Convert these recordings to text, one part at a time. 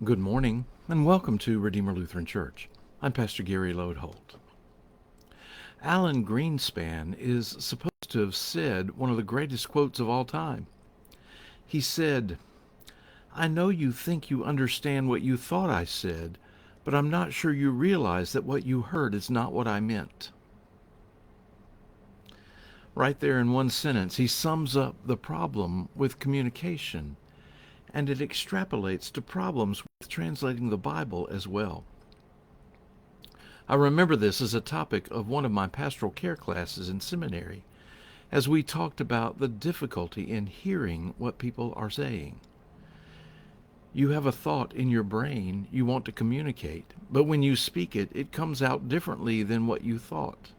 Good morning, and welcome to Redeemer Lutheran Church. I'm Pastor Gary Lodeholt. Alan Greenspan is supposed to have said one of the greatest quotes of all time. He said, "I know you think you understand what you thought I said, but I'm not sure you realize that what you heard is not what I meant." Right there in one sentence, he sums up the problem with communication, and it extrapolates to problems with translating the Bible as well. I remember this as a topic of one of my pastoral care classes in seminary, as we talked about the difficulty in hearing what people are saying. You have a thought in your brain you want to communicate, but when you speak it, it comes out differently than what you thought.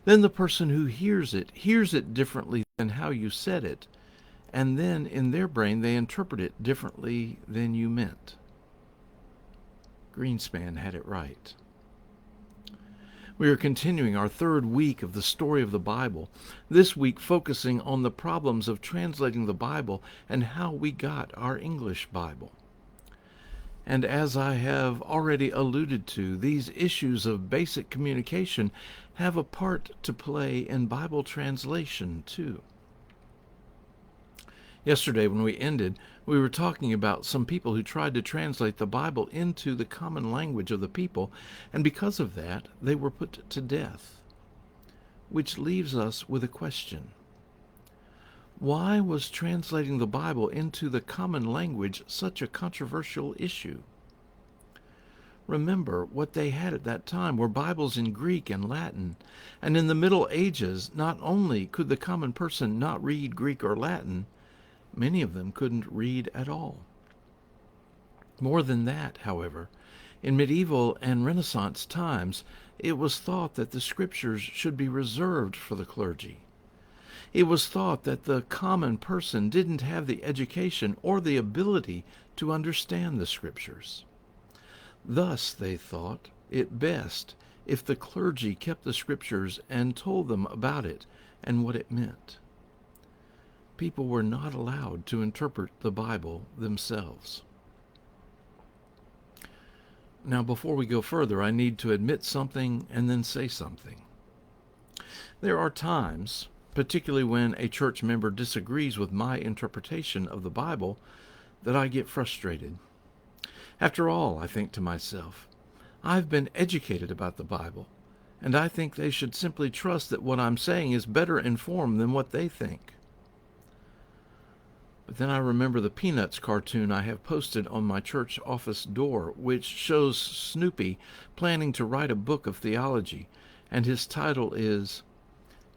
Then the person who hears it differently than how you said it, and then in their brain they interpret it differently than you meant. Greenspan had it right. We are continuing our third week of the story of the Bible, this week focusing on the problems of translating the Bible and how we got our English Bible. And as I have already alluded to, these issues of basic communication have a part to play in Bible translation too. Yesterday, when we ended, we were talking about some people who tried to translate the Bible into the common language of the people, and because of that, they were put to death. Which leaves us with a question. Why was translating the Bible into the common language such a controversial issue? Remember, what they had at that time were Bibles in Greek and Latin, and in the Middle Ages, not only could the common person not read Greek or Latin, many of them couldn't read at all. More than that, however, in medieval and Renaissance times, it was thought that the Scriptures should be reserved for the clergy. It was thought that the common person didn't have the education or the ability to understand the Scriptures. Thus, they thought it best if the clergy kept the Scriptures and told them about it and what it meant. People were not allowed to interpret the Bible themselves. Now, before we go further, I need to admit something and then say something. There are times, particularly when a church member disagrees with my interpretation of the Bible, that I get frustrated. After all, I think to myself, I've been educated about the Bible, and I think they should simply trust that what I'm saying is better informed than what they think. But then I remember the Peanuts cartoon I have posted on my church office door, which shows Snoopy planning to write a book of theology, and his title is,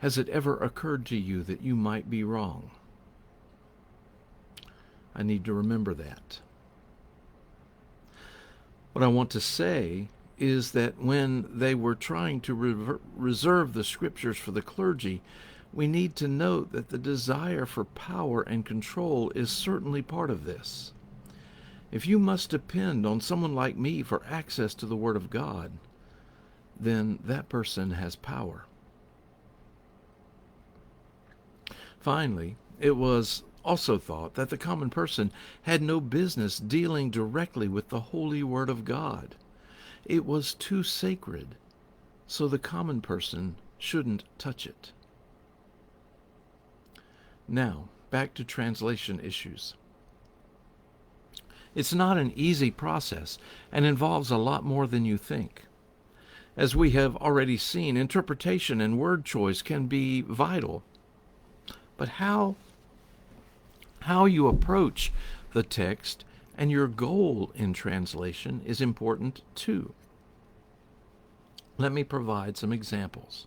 "Has it ever occurred to you that you might be wrong?" I need to remember that. What I want to say is that when they were trying to reserve the Scriptures for the clergy, we need to note that the desire for power and control is certainly part of this. If you must depend on someone like me for access to the Word of God, then that person has power. Finally, it was also thought that the common person had no business dealing directly with the holy Word of God. It was too sacred, so the common person shouldn't touch it. Now, back to translation issues. It's not an easy process and involves a lot more than you think. As we have already seen, interpretation and word choice can be vital. But how you approach the text and your goal in translation is important too. Let me provide some examples.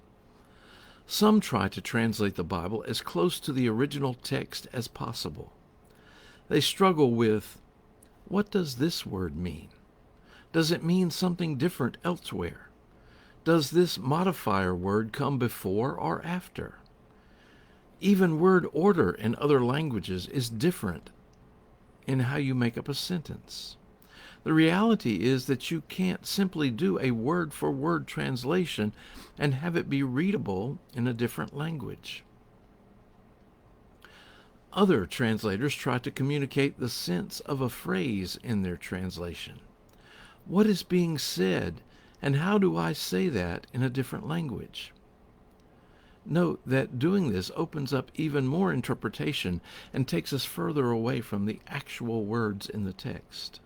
Some try to translate the Bible as close to the original text as possible. They struggle with, what does this word mean? Does it mean something different elsewhere? Does this modifier word come before or after? Even word order in other languages is different in how you make up a sentence. The reality is that you can't simply do a word-for-word translation and have it be readable in a different language. Other translators try to communicate the sense of a phrase in their translation. What is being said, and how do I say that in a different language? Note that doing this opens up even more interpretation and takes us further away from the actual words in the text.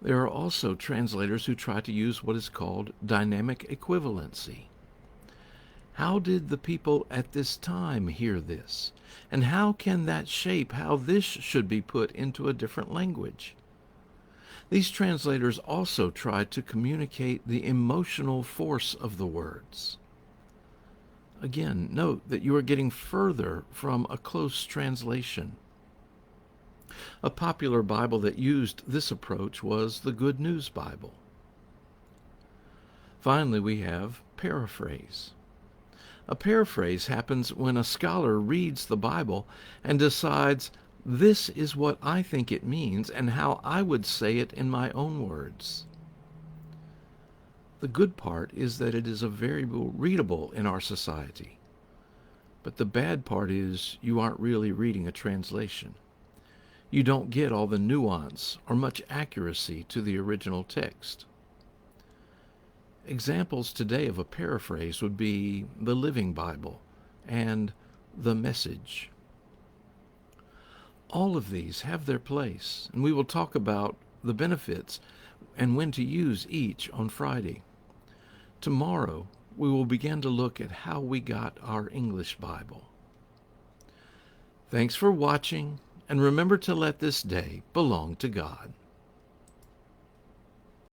There are also translators who try to use what is called dynamic equivalency. How did the people at this time hear this? And how can that shape how this should be put into a different language? These translators also try to communicate the emotional force of the words. Again, note that you are getting further from a close translation. A popular Bible that used this approach was the Good News Bible. Finally, we have paraphrase. A paraphrase happens when a scholar reads the Bible and decides, this is what I think it means and how I would say it in my own words. The good part is that it is very readable in our society. But the bad part is you aren't really reading a translation. You don't get all the nuance or much accuracy to the original text. Examples today of a paraphrase would be the Living Bible and the Message. All of these have their place, and we will talk about the benefits and when to use each on Friday. Tomorrow, we will begin to look at how we got our English Bible. Thanks for watching, and remember to let this day belong to God.